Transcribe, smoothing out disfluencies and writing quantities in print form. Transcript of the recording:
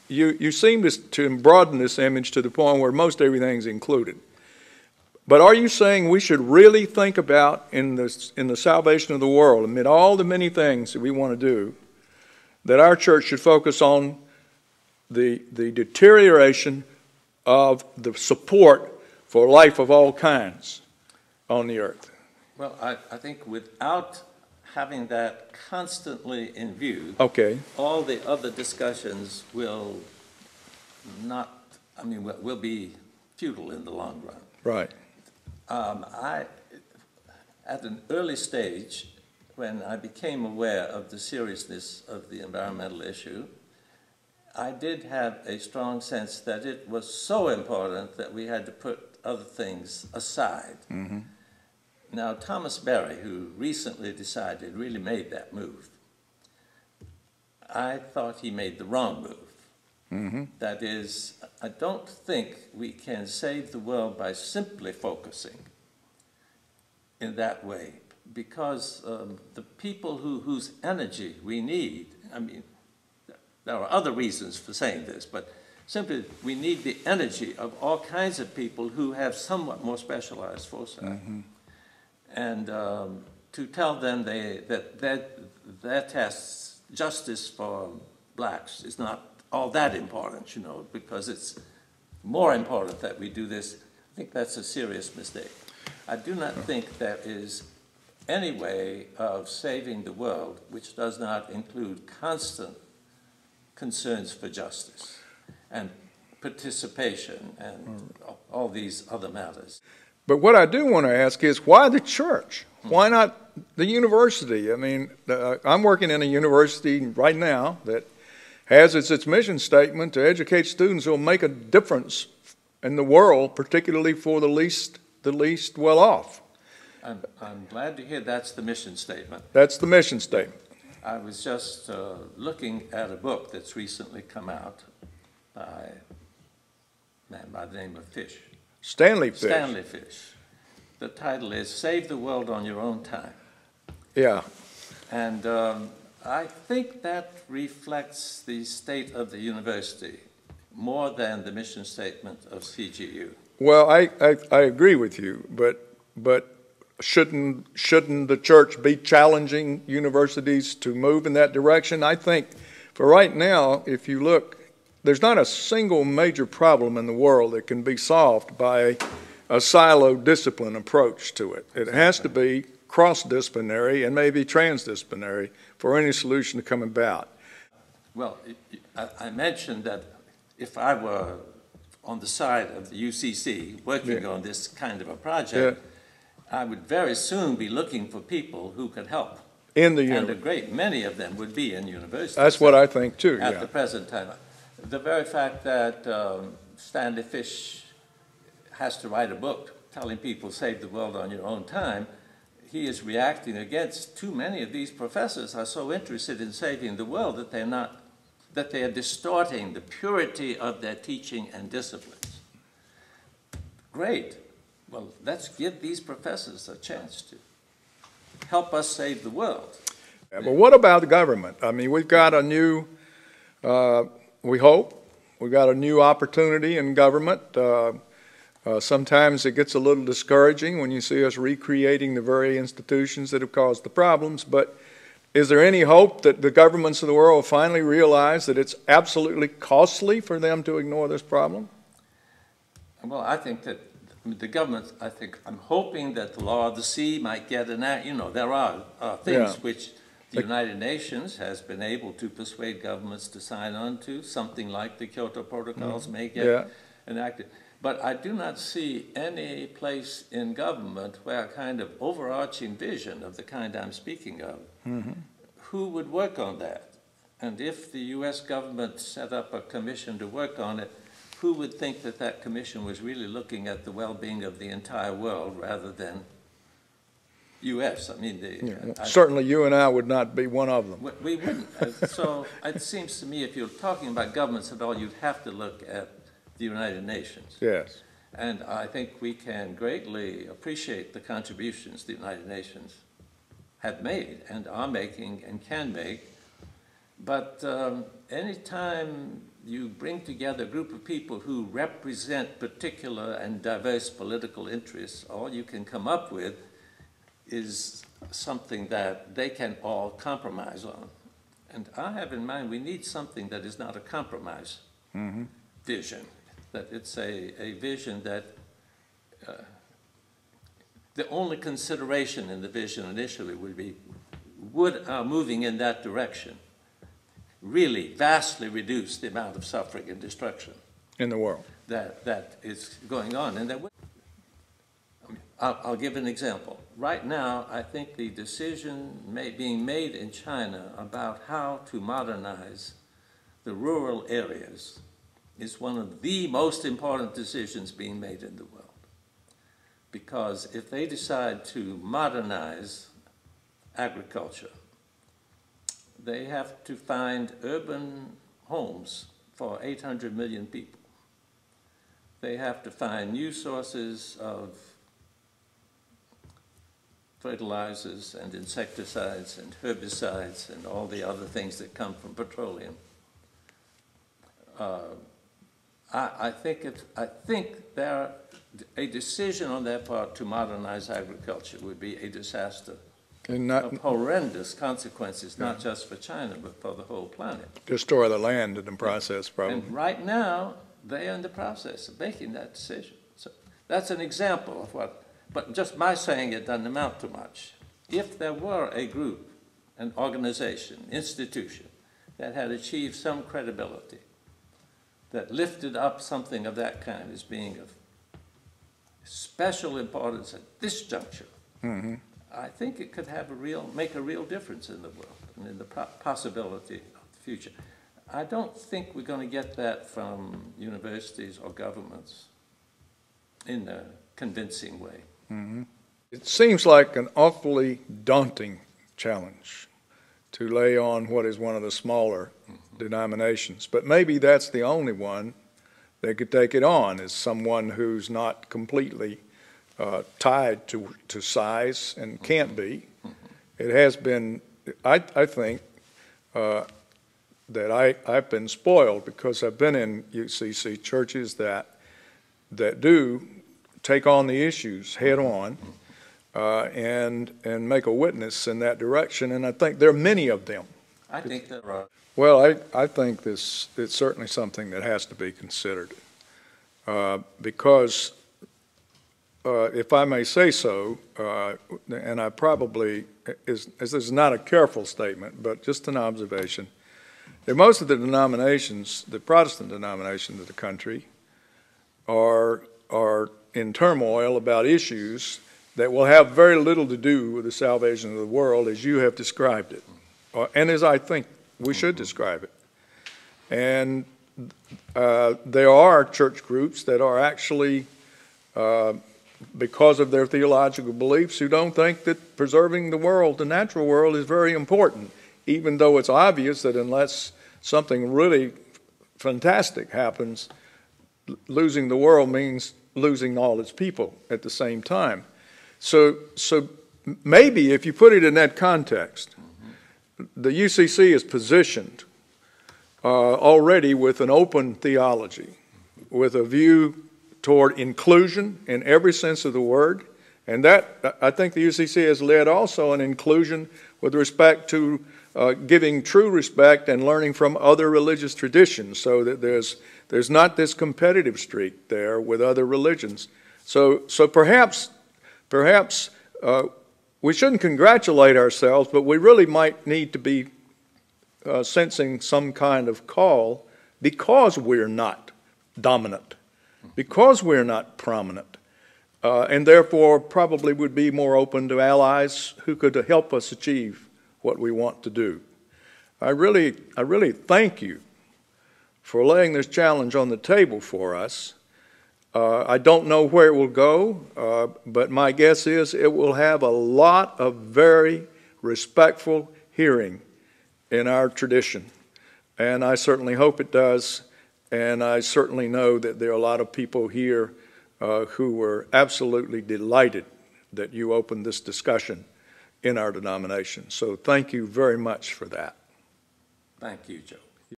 you seem to broaden this image to the point where most everything's included. But are you saying we should really think about in the salvation of the world, amid all the many things that we want to do, that our church should focus on the deterioration of the support for life of all kinds on the earth? Well, I think without having that constantly in view, okay, all the other discussions will be futile in the long run. Right. At an early stage, when I became aware of the seriousness of the environmental issue, I did have a strong sense that it was so important that we had to put other things aside. Mm-hmm. Now, Thomas Berry, who recently decided, really made that move. I thought he made the wrong move. Mm-hmm. That is, I don't think we can save the world by simply focusing in that way, because the people whose energy we need, I mean, there are other reasons for saying this, but simply we need the energy of all kinds of people who have somewhat more specialized foresight. Mm-hmm. And to tell them that their tests, justice for blacks is not all that important, you know, because it's more important that we do this. I think that's a serious mistake. I do not think there is any way of saving the world which does not include constant concerns for justice and participation and all these other matters. But what I do want to ask is, why the church? Why not the university? I mean, I'm working in a university right now that has as its mission statement to educate students who will make a difference in the world, particularly for the least well-off. I'm glad to hear that's the mission statement. That's the mission statement. I was just looking at a book that's recently come out by a man by the name of Fish. Stanley Fish. Stanley Fish. The title is Save the World on Your Own Time. Yeah. And I think that reflects the state of the university more than the mission statement of CGU. Well, I agree with you, but shouldn't the church be challenging universities to move in that direction? I think for right now, if you look, there's not a single major problem in the world that can be solved by a siloed discipline approach to it. It has to be cross-disciplinary and maybe transdisciplinary for any solution to come about. Well, I mentioned that if I were on the side of the UCC working on this kind of a project, I would very soon be looking for people who could help. And a great many of them would be in universities. That's what I think too, at the present time. The very fact that Stanley Fish has to write a book telling people save the world on your own time, he is reacting against too many of these professors are so interested in saving the world that they are distorting the purity of their teaching and disciplines. Great. Well, let's give these professors a chance to help us save the world. Yeah, but what about the government? I mean, we've got a new, we hope, we've got a new opportunity in government. Sometimes it gets a little discouraging when you see us recreating the very institutions that have caused the problems, but is there any hope that the governments of the world will finally realize that it's absolutely costly for them to ignore this problem? Well, I think that the government, I'm hoping that the law of the sea might get an act. You know, there are things which the United Nations has been able to persuade governments to sign on to, something like the Kyoto Protocols may get enacted. But I do not see any place in government where a kind of overarching vision of the kind I'm speaking of, who would work on that? And if the U.S. government set up a commission to work on it, who would think that that commission was really looking at the well-being of the entire world rather than U.S.? I mean, certainly you and I would not be one of them. We wouldn't. So it seems to me if you're talking about governments at all, you'd have to look at the United Nations. Yes. And I think we can greatly appreciate the contributions the United Nations have made and are making and can make. But any time you bring together a group of people who represent particular and diverse political interests, all you can come up with is something that they can all compromise on. And I have in mind we need something that is not a compromise vision, that it's a vision that the only consideration in the vision initially would be, would our moving in that direction really vastly reduce the amount of suffering and destruction in the world that is going on? And that I'll give an example. Right now, I think the decision being made in China about how to modernize the rural areas is one of the most important decisions being made in the world. Because if they decide to modernize agriculture, they have to find urban homes for 800 million people. They have to find new sources of fertilizers and insecticides and herbicides and all the other things that come from petroleum. I think a decision on their part to modernize agriculture would be a disaster of horrendous consequences, not just for China, but for the whole planet. Destroy the land in the process, probably. And right now, they are in the process of making that decision. So that's an example of what, but just my saying it doesn't amount to much. If there were a group, an organization, institution, that had achieved some credibility, that lifted up something of that kind as being of special importance at this juncture, I think it could have make a real difference in the world and in the possibility of the future. I don't think we're going to get that from universities or governments in a convincing way. It seems like an awfully daunting challenge to lay on what is one of the smaller denominations, but maybe that's the only one that could take it on, is someone who's not completely tied to size and can't be. It has been, I think, that I've been spoiled because I've been in UCC churches that do take on the issues head on and make a witness in that direction, and I think there are many of them. I think that right. Well, I think it's certainly something that has to be considered because, if I may say so, and I probably, this is not a careful statement, but just an observation, that most of the denominations, the Protestant denominations of the country, are in turmoil about issues that will have very little to do with the salvation of the world as you have described it, and as I think we should describe it. And there are church groups that are actually, because of their theological beliefs, who don't think that preserving the world, the natural world, is very important, even though it's obvious that unless something really fantastic happens, losing the world means losing all its people at the same time. So maybe if you put it in that context, the UCC is positioned already with an open theology, with a view toward inclusion in every sense of the word, and that, I think the UCC has led also an inclusion with respect to giving true respect and learning from other religious traditions, so that there's not this competitive streak there with other religions. So perhaps we shouldn't congratulate ourselves, but we really might need to be sensing some kind of call because we're not dominant, because we're not prominent, and therefore probably would be more open to allies who could help us achieve what we want to do. I really thank you for laying this challenge on the table for us. I don't know where it will go, but my guess is it will have a lot of very respectful hearing in our tradition. And I certainly hope it does, and I certainly know that there are a lot of people here who were absolutely delighted that you opened this discussion in our denomination. So thank you very much for that. Thank you, Joe.